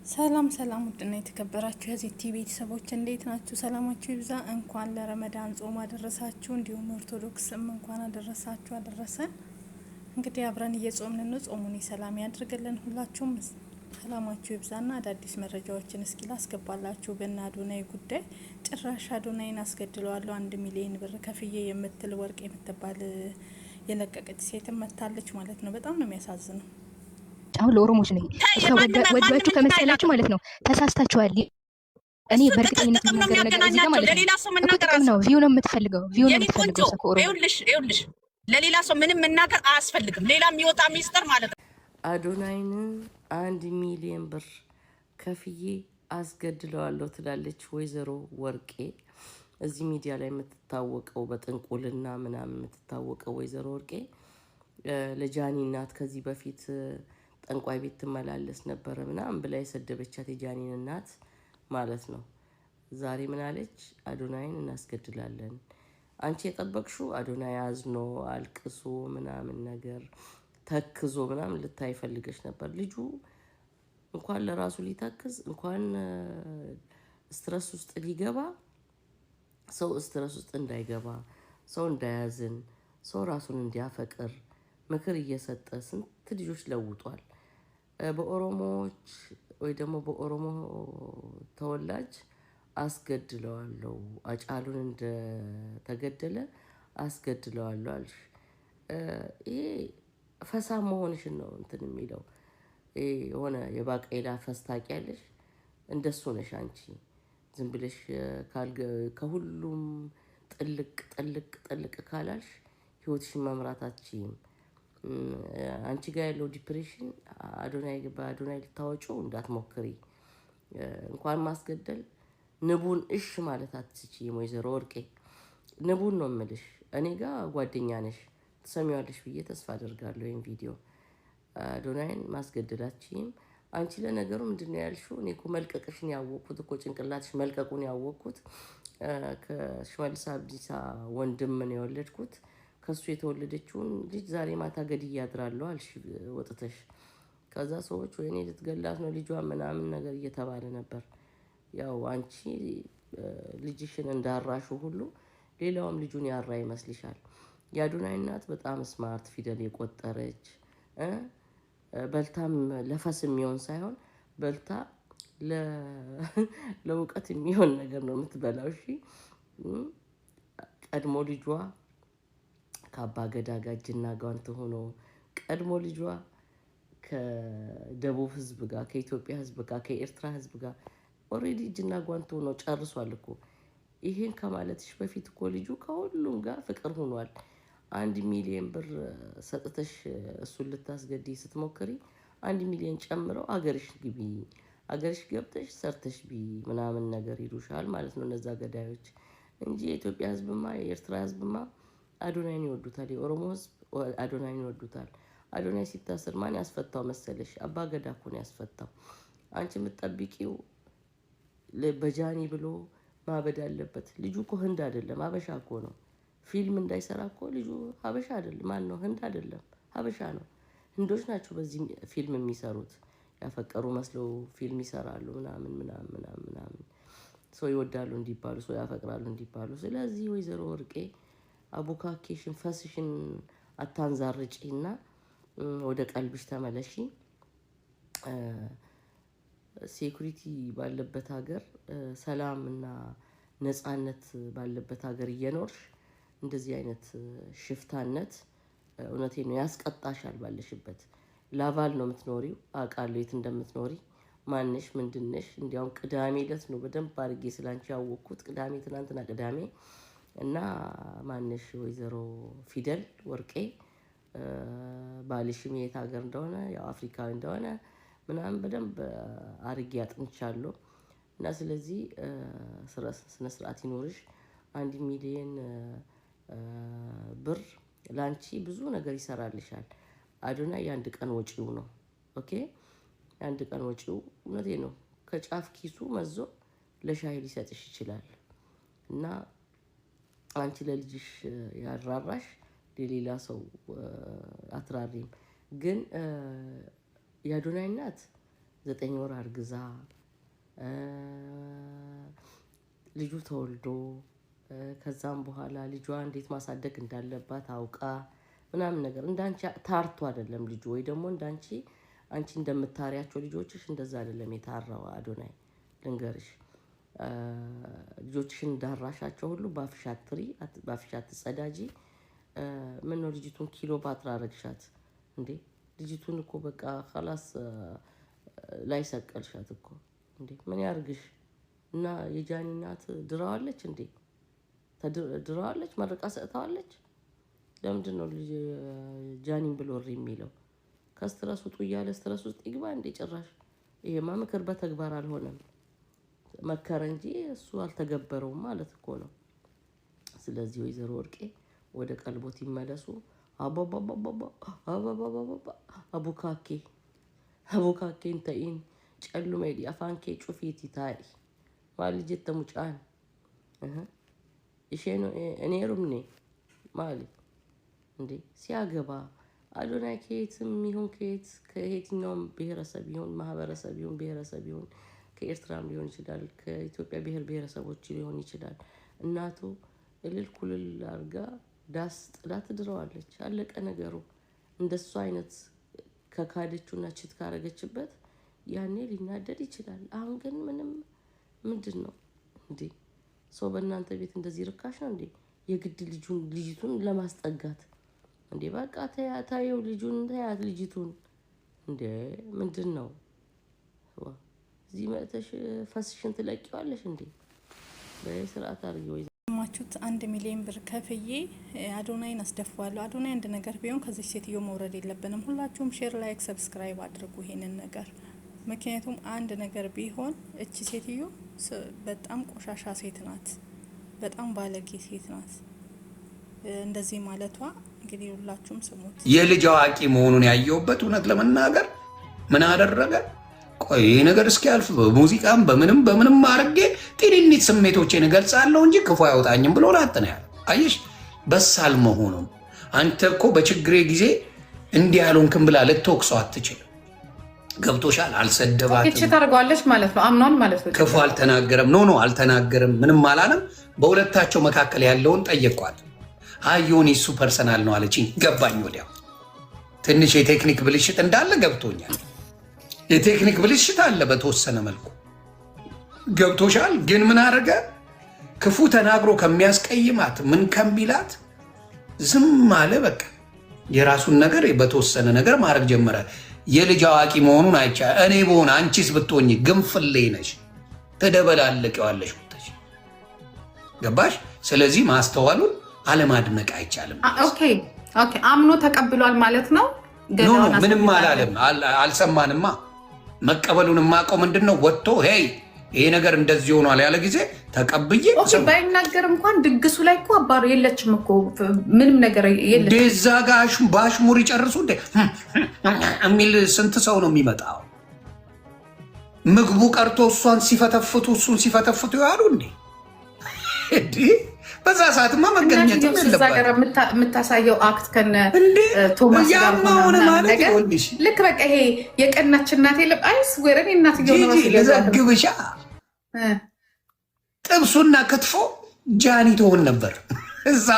ሰላም ሰላም ውድና የተከበራችሁ የዚህ ቲቪ ቤተሰቦች እንዴት ናችሁ? ሰላማችሁ ይብዛ። እንኳን ለረመዳን ጾም አደረሳችሁ። እንዲሁም ኦርቶዶክስም እንኳን አደረሳችሁ አደረሰን። እንግዲህ አብረን እየጾምን ነው። ጾሙን ሰላም ያድርግልን። ሁላችሁም ሰላማችሁ ይብዛና አዳዲስ መረጃዎችን እስኪ ላስገባላችሁ። በእነ አዶናይ ጉዳይ ጭራሽ አዶናይን አስገድለዋለሁ 1 ሚሊዮን ብር ከፍዬ የምትል ወርቅ የምትባል የለቀቀች ሴትም መታለች ማለት ነው። በጣም ነው የሚያሳዝነው። አሁን ለኦሮሞች ነው እሷ ወዷችሁ ከመሰላችሁ ማለት ነው ተሳስታችኋል። እኔ በእርግጠኝነት ነው ነገር እዚህ ጋር ማለት ለሌላ ሰው መናገር ነው ቪው ነው የምትፈልገው ቪው ነው የምትፈልገው ይኸውልሽ ለሌላ ሰው ምንም መናገር አያስፈልግም። ሌላ የሚወጣ ሚስጥር ማለት ነው። አዶናይን 1 ሚሊዮን ብር ከፍዬ አስገድለዋለሁ ትላለች ወይዘሮ ወርቄ። እዚህ ሚዲያ ላይ የምትታወቀው በጥንቁልና ምናምን የምትታወቀው ወይዘሮ ወርቄ ለጃኒ እናት ከዚህ በፊት ጠንቋይ ቤት ትመላለስ ነበረ ምናምን ብላ የሰደበቻት የጃኒን እናት ማለት ነው። ዛሬ ምን አለች? አዶናይን እናስገድላለን። አንቺ የጠበቅሽው አዶናይ አዝኖ አልቅሶ ምናምን ነገር ተክዞ ምናምን ልታይ ፈልገሽ ነበር። ልጁ እንኳን ለራሱ ሊተክዝ እንኳን ስትረስ ውስጥ ሊገባ ሰው ስትረስ ውስጥ እንዳይገባ ሰው እንዳያዝን ሰው ራሱን እንዲያፈቅር ምክር እየሰጠ ስንት ልጆች ለውጧል። በኦሮሞዎች ወይ ደግሞ በኦሮሞ ተወላጅ አስገድለዋለሁ አጫሉን እንደተገደለ አስገድለዋለሁ አልሽ። ይሄ ፈሳ መሆንሽን ነው እንትን የሚለው የሆነ የባቄላ ፈስ ታውቂያለሽ? እንደሱ ነሽ አንቺ። ዝም ብለሽ ከሁሉም ጥልቅ ካላልሽ ህይወትሽን መምራት አትችይም። አንቺ ጋር ያለው ዲፕሬሽን በአዶናይ ልታወጪው እንዳትሞክሪ። እንኳን ማስገደል ንቡን እሽ ማለት አትችይም ወይዘሮ ወርቄ። ንቡን ነው የምልሽ። እኔ ጋር ጓደኛ ነሽ ትሰሚዋለሽ ብዬ ተስፋ አደርጋለሁ። ይህን ቪዲዮ አዶናይን ማስገደላችሁም አንቺ ለነገሩ ምንድነው ያልሽው? እኔ እኮ መልቀቅሽን ያወቅኩት እኮ ጭንቅላትሽ መልቀቁን ያወቅኩት ከሽመልስ አብዲሳ ወንድም ነው የወለድኩት። ከሱ የተወለደችውን ልጅ ዛሬ ማታ ገድዬ አድራለሁ አልሽ ወጥተሽ። ከዛ ሰዎች ወይኔ ልትገላት ነው ልጇ ምናምን ነገር እየተባለ ነበር። ያው አንቺ ልጅሽን እንዳራሹ ሁሉ ሌላውም ልጁን ያራ ይመስልሻል። የአዶናይ እናት በጣም ስማርት ፊደል የቆጠረች በልታም ለፈስ የሚሆን ሳይሆን በልታ ለእውቀት የሚሆን ነገር ነው የምትበላው። እሺ ቀድሞ ልጇ ከአባ ገዳ ጋር እጅና ጓንት ሆኖ ቀድሞ ልጇ ከደቡብ ህዝብ ጋር ከኢትዮጵያ ህዝብ ጋር ከኤርትራ ህዝብ ጋር ኦልሬዲ እጅና ጓንት ሆኖ ጨርሷል እኮ። ይሄን ከማለትሽ በፊት እኮ ልጁ ከሁሉም ጋር ፍቅር ሆኗል። 1 ሚሊዮን ብር ሰጥተሽ እሱን ልታስገድይ ስትሞክሪ 1 ሚሊዮን ጨምረው አገርሽ ግቢ አገርሽ ገብተሽ ሰርተሽ ቢ ምናምን ነገር ይሉሻል ማለት ነው እነዛ ገዳዮች እንጂ የኢትዮጵያ ህዝብማ የኤርትራ ህዝብማ አዶናይን ይወዱታል። የኦሮሞ ህዝብ አዶናይን ይወዱታል። አዶናይ ሲታሰር ማን ያስፈታው መሰለሽ? አባ ገዳ እኮ ነው ያስፈታው። አንቺ የምትጠብቂው በጃኒ ብሎ ማበድ አለበት። ልጁ እኮ ህንድ አይደለም ሀበሻ እኮ ነው። ፊልም እንዳይሰራ እኮ ልጁ ሀበሻ አይደለም። ማን ነው? ህንድ አይደለም ሀበሻ ነው። ህንዶች ናቸው በዚህ ፊልም የሚሰሩት። ያፈቀሩ መስለው ፊልም ይሰራሉ ምናምን ሰው ይወዳሉ እንዲባሉ ሰው ያፈቅራሉ እንዲባሉ። ስለዚህ ወይዘሮ ወርቄ አቡካኬሽን ፈስሽን አታንዛርጪና ወደ ቀልብሽ ተመለሺ። ሴኩሪቲ ባለበት ሀገር ሰላም እና ነጻነት ባለበት ሀገር እየኖርሽ እንደዚህ አይነት ሽፍታነት እውነቴን ነው ያስቀጣሻል። ባለሽበት ላቫል ነው የምትኖሪው። አውቃለሁ የት እንደምትኖሪ ማንሽ ምንድነሽ። እንዲያውም ቅዳሜ ዕለት ነው በደንብ አድርጌ ስላንቺ ያወቅኩት። ትናንትና ቅዳሜ እና ማንሽ ወይዘሮ ፊደል ወርቄ ባልሽም የት ሀገር እንደሆነ ያው አፍሪካዊ እንደሆነ ምናምን በደንብ አድርጌ አጥንቻለሁ። እና ስለዚህ ስነ ስርዓት ይኖርሽ። 1 ሚሊዮን ብር ላንቺ ብዙ ነገር ይሰራልሻል። አዶናይ የአንድ ቀን ወጪው ነው። ኦኬ የአንድ ቀን ወጪው እውነቴ ነው። ከጫፍ ኪሱ መዞ ለሻይ ሊሰጥሽ ይችላል። እና አንቺ ለልጅሽ ያራራሽ ለሌላ ሰው አትራሪም። ግን የአዶናይ እናት 9 ወር አርግዛ ልጁ ተወልዶ ከዛም በኋላ ልጇ እንዴት ማሳደግ እንዳለባት አውቃ ምናምን ነገር እንዳንቺ ታርቶ አይደለም ልጁ ወይ ደግሞ እንዳንቺ አንቺ እንደምታሪያቸው ልጆችሽ እንደዛ አይደለም የታራው አዶናይ ልንገርሽ ልጆችሽን እንዳራሻቸው ሁሉ ባፍሻት ጸዳጂ ምን ነው ልጅቱን ኪሎ ባትራ ረግሻት እንዴ ልጅቱን እኮ በቃ خلاص ላይ ሰቀልሻት እኮ እንዴ ምን ያርግሽ እና የጃኒ እናት ድራዋለች እንዴ ድራዋለች መረቃ ሰጥታዋለች ለምንድን ነው ልጅ ጃኒን ብሎ የሚለው ከስትረስ ውጡ እያለ ስትረስ ውስጥ ይግባ እንዴ ጭራሽ ይሄማ ምክር በተግባር አልሆነም መከረ እንጂ እሱ አልተገበረውም ማለት እኮ ነው ስለዚህ ወይዘሮ ወርቄ ወደ ቀልቦት ይመለሱ አቡካኬ እንተይን ጨሉ ሜዲ አፋንኬ ጩፊት ይታይ ማልጀት ተሙጫን እሺ ነው እኔ ሩምኔ ማሊ እንዴ ሲያገባ አዶናይ ከየትም ይሁን ከየትኛውም ብሔረሰብ ይሁን ማህበረሰብ ይሁን ብሔረሰብ ይሁን ከኤርትራም ሊሆን ይችላል ከኢትዮጵያ ብሔረሰቦች ሊሆን ይችላል እናቱ እልል ኩልል አርጋ ዳስ ጥላት ድረዋለች አለቀ ነገሩ እንደሱ አይነት ከካደቹና ችት ካረገችበት ያኔ ሊናደድ ይችላል አሁን ግን ምንድነው እንዴ ሰው በእናንተ ቤት እንደዚህ ርካሽ ነው እንዴ የግድ ልጅቱን ለማስጠጋት እንዴ በቃ ታየው ታያት ልጅቱን እንዴ ምንድነው እዚህ መተሽ ፈስሽን ትለቂዋለሽ እንዴ በስርዓት አርጊው ማቹት 1 ሚሊዮን ብር ከፍዬ አዶናይን አስደፋዋለሁ አዶናይ አንድ ነገር ቢሆን ከዚህ ሴትዮ መውረድ የለብንም ሁላችሁም ሼር ላይክ ሰብስክራይብ አድርጉ ይሄንን ነገር ምክንያቱም አንድ ነገር ቢሆን እቺ ሴትዮ በጣም ቆሻሻ ሴት ናት በጣም ባለጌ ሴት ናት እንደዚህ ማለቷ እንግዲህ ሁላችሁም ስሙት የልጅ አዋቂ መሆኑን ያየውበት እውነት ለመናገር ምን አደረገ ቆይ ነገር እስኪያልፍ በሙዚቃም በምንም አርጌ ጤንነት ስሜቶቼን እገልጻለሁ እንጂ ክፉ አይወጣኝም ብሎ ላጥና ያለ አየሽ በሳል መሆኑን አንተ እኮ በችግሬ ጊዜ እንዲህ ያሉንክም ብላ ልትወቅሰው አትችልም ገብቶሻል አልሰደባትም እቺ ታርጓለች ማለት ነው አምኗል ማለት ነው ክፉ አልተናገረም ኖ አልተናገረም ምንም አላለም በሁለታቸው መካከል ያለውን ጠየቋት አዩኒ እሱ ፐርሰናል ነው አለችኝ ገባኝ ወዲያው ትንሽ የቴክኒክ ብልሽት እንዳለ ገብቶኛል የቴክኒክ ብልሽት አለ በተወሰነ መልኩ ገብቶሻል ግን ምን አረገ ክፉ ተናግሮ ከሚያስቀይማት ምን ከሚላት ዝም አለ በቃ የራሱን ነገር በተወሰነ ነገር ማድረግ ጀመረ የልጅ አዋቂ መሆኑን አይቻ እኔ በሆነ አንቺስ ብትሆኚ ግንፍሌ ነሽ ተደበላለቀዋለሽ ወጥተሽ ገባሽ ስለዚህ ማስተዋሉን አለማድነቅ አይቻልም ኦኬ አምኖ ተቀብሏል ማለት ነው ምንም አላለም አልሰማንማ መቀበሉን ማቆም ምንድነው ወጥቶ ሄይ ይሄ ነገር እንደዚህ ሆኗል ያለ ጊዜ ተቀብዬ ኦኬ ባይናገር እንኳን ድግሱ ላይ እኮ አባሩ የለችም እኮ ምንም ነገር የለችም ደዛ ጋሽ ባሽሙር ይጨርሱ እንደ አሚል ስንት ሰው ነው የሚመጣው ምግቡ ቀርቶ እሱን ሲፈተፍቱ ያሉ እንዴ በዛ ሰዓትማ መገኘት የለበትም የምታሳየው አክት ከነ ቶማስ ጋር ሆነ ነገር ልክ በቃ ይሄ የቀናች እናት የለም አይስ ወረኔ እናትየው ነው ለዘግብሻ ጥብሱና ክትፎ ጃኒ ትሆን ነበር እዛ